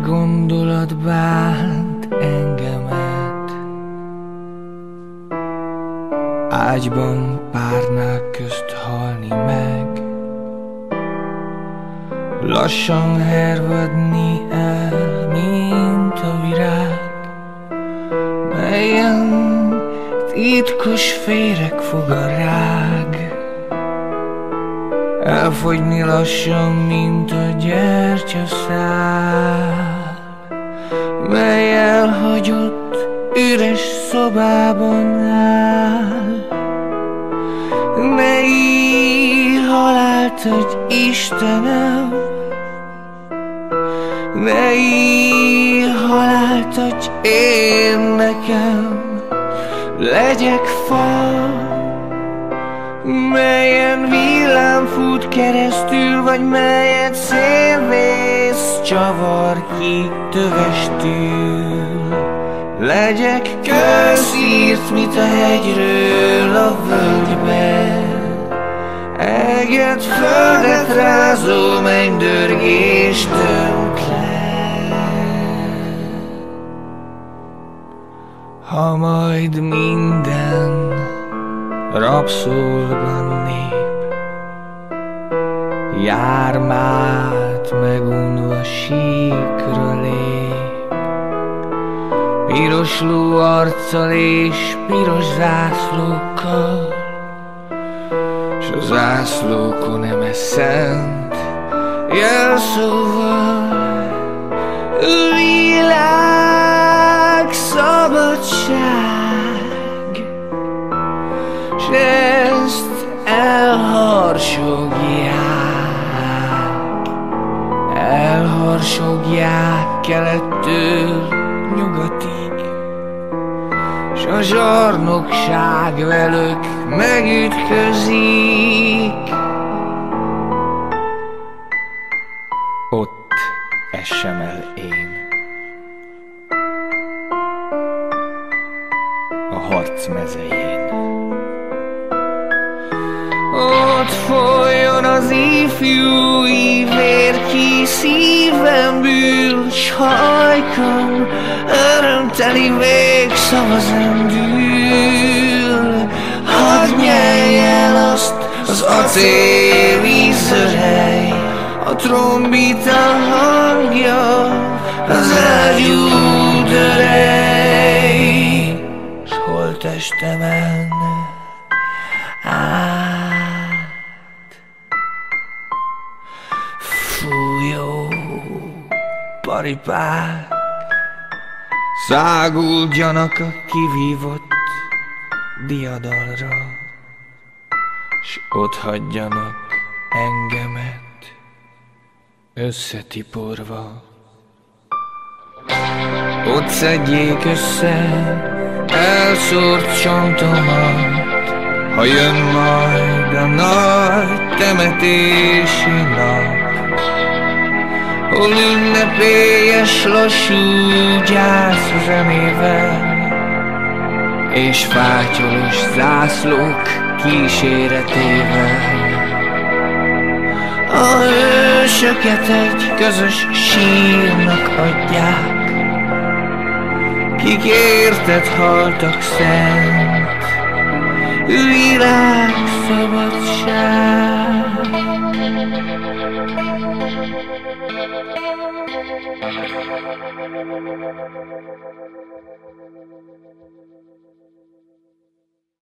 gondolat bánt engemet. Ágyban párnák közt halni meg, lassan hervadni el, mint a virág, melyen titkos féreg a rág. Elfogyni lassan, mint a gyertyaszál, mely elhagyott üres szobában áll. Ne íj halált adj, Istenem, ne íj halált adj én nekem. Legyek fa, melyen villám fut keresztül, vagy melyet szélvész csavar ki tövestül. Legyek kősz írt, mint a hegyről a völgyben, eget földet rázó mennydörgés tönt le. Ha majd minden rabszolganép jármát megunva síkra lép, piros ló arccal és piros zászlókkal, s a zászlókon eme szent jelszóval: világszabadság. S ezt elharsogják kelettől nyugatig, s a zsarnokság velük megütközik. Ott essem el én a harc mezején. Ott folyjon az ifjúi vér ki szívemből, s hajkam örömteli végszava zendül. Hadd nyelj el azt az acéli zörej, a trombita hangja, az ágyú dörej, s holttestemen át fújó paripák száguldjanak a kivívott diadalra, s ott hagyjanak engemet összetiporva. Ott szedjék össze elszórt csontomat, ha jön majd a nagy temetési nap, hol ünnepélyes lassú gyász zenével, és fátyolos zászlók kíséretével. A hősöket egy közös sírnak adják, kik érted haltak szent világszabadság.